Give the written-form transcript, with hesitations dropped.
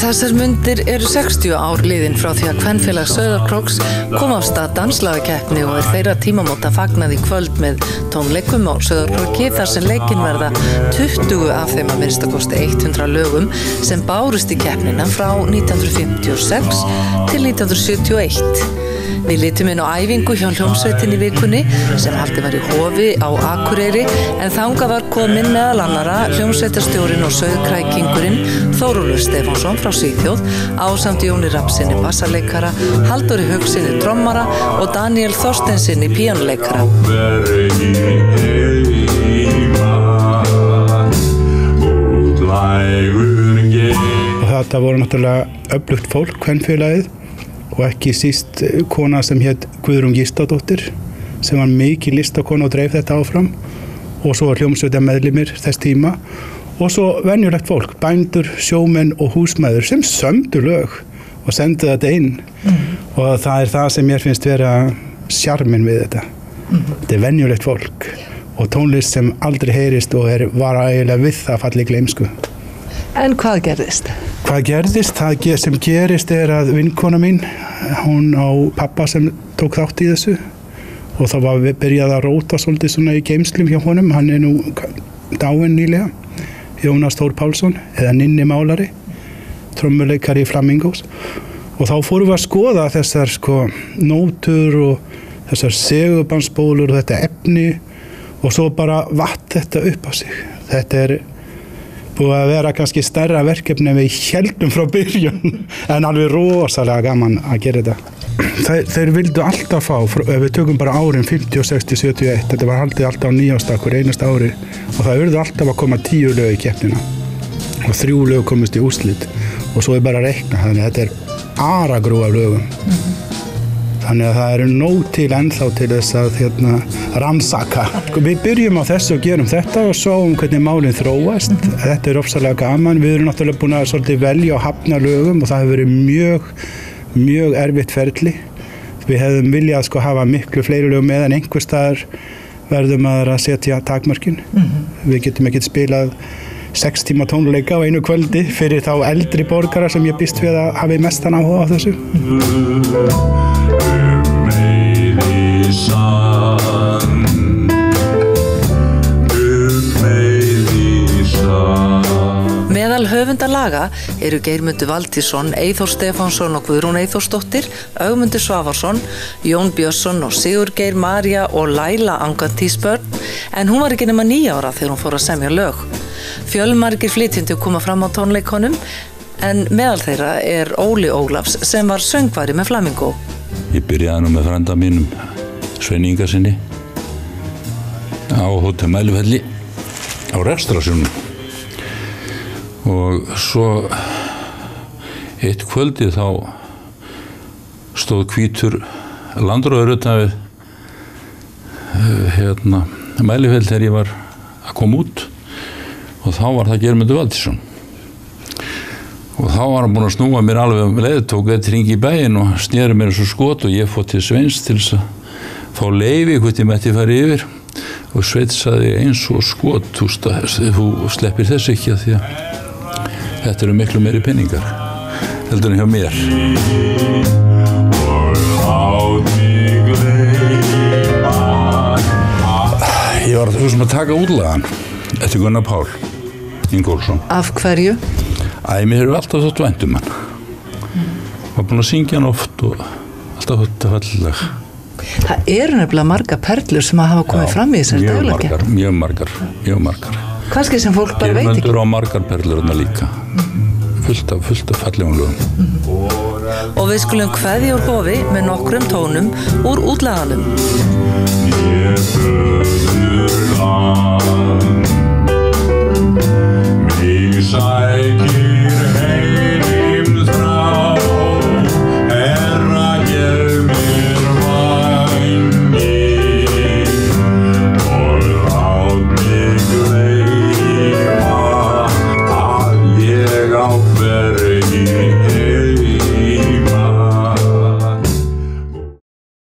Þessar mundir eru 60 ár liðin frá því að Kvenfélag Sauðárkróks kom af stað danslagakeppni og þeirra tímamóta fagnað í kvöld með tónleikum á Sauðárkróki þar sem leikin verða 20 af þeim að minnstakosti 100 lögum sem bárust í keppnina frá 1956 til 1971. Við litum inn á æfingu hjá hljómsveitinni í vikunni sem haldið var í Hofi á Akureyri en þangað var kominn meðal annara hljómsveitarstjórinn og sauðkrækingurinn Þórólfur Stefánsson frá Svíþjóð ásamt Jóni Rafnssyni bassaleikara, Halldóri Haukssyni trommara og Daniel Þorsteinssyni píanóleikara. Og þetta voru náttúrulega öflugt fólk, Kvenfélagið, og ekki síst kona sem hét Guðrún Gísladóttir sem var mikil listakona og dreif þetta áfram og svo hljómsveitarmeðlimir þess tíma og svo venjulegt fólk, bændur, sjómenn og húsmæður sem sömdu lög og sendu þetta inn og það er það sem mér finnst vera sjarminn við þetta. Þetta er venjulegt fólk og tónlist sem aldrei heyrist og var eiginlega við það falli gleymsku. En hvað gerðist? Hvað gerðist? Það sem gerist er að vinkona mín, hún á pappa sem tók þátt í þessu og það var byrjað að róta svolítið svona í geymslum hjá honum, hann er nú dáinn nýlega, Jónas Þór Pálsson, eða Ninni málari, trommuleikari í Flamingos og þá fórum við að skoða þessar nótur og þessar segubandsbólur og þetta efni og svo bara vatt þetta upp á sig. Þetta er búið að vera kannski stærra verkefni en við héldum frá byrjun en alveg rosalega gaman að gera þetta. Þeir vildu alltaf fá, ef við tökum bara árin 50, 60, 71, þetta var haldið alltaf á nýjástakur einasta ári og það urðu alltaf að koma 10 lög í keppnina og 3 lög komist í úrslit og svo er bara að reikna, þannig að þetta er aragrú af lögum. Þannig að það eru nóg til ennþá til þess að rannsaka. Við byrjum á þessu og gerum þetta og sjáum hvernig málin þróast. Þetta er ofsalega gaman. Við erum náttúrulega búin að svolítið velja og hafna lögum og það hefur verið mjög erfitt ferli. Við hefðum viljað hafa miklu fleiri lög með en einhvers staðar verðum að setja takmörkin. Við getum ekkert spilað 6 tíma tónleika á einu kvöldi fyrir þá eldri borgara sem ég býst við að hafi mestan áhuga á þessu. Meðal höfunda laga eru Geirmundur Valtýsson, Eyþór Stefánsson og Guðrún Eyþórsdóttir, Ögmundur Svavarsson, Jón Björnsson og Sigurgeir María og Laila Angantýsbörn, en hún var ekki nema 9 ára þegar hún fór að semja lög. Fjölmargir flytjendur koma fram á tónleikunum, en meðal þeirra er Óli Ólafs sem var söngvari með Flamingo. Ég byrjaði nú með frænda mínum, Sveini Ingarsyni, á Hótel Mælifelli á rekstrasjónum. Og svo eitt kvöldið þá stóð hvítur landröður utan við Mælifell þegar ég var að koma út og þá var það Geirmundur Valtýsson. Og þá var hann búinn að snúa mér alveg um leið, tók eitt hring í bæinn og sneri mér eins og skot og ég fór til Sveins til þess að fá leyfi hvort ég mætti fara yfir og Sveinn sagði eins og skot, þú sleppir þessu ekki að því að þetta eru miklu meiri peningar heldur en hjá mér. Ég var að taka útlagan eftir Gunnar Pál Ingólfsson. Af hverju? Mér hefur alltaf þótt vænt hann. Var búinn að syngja hann oft og alltaf þótt falleg. Það eru nefnilega margar perlur sem hafa komið fram í þessari dagleggja. Mjög margar. Kannski sem fólk bara veit ekki. Geirmundur á margar perlur þarna líka. Fullt af fallegum lögum. Og við skulum kveðja úr hofi með nokkrum tónum úr útlaganum. Mig sækir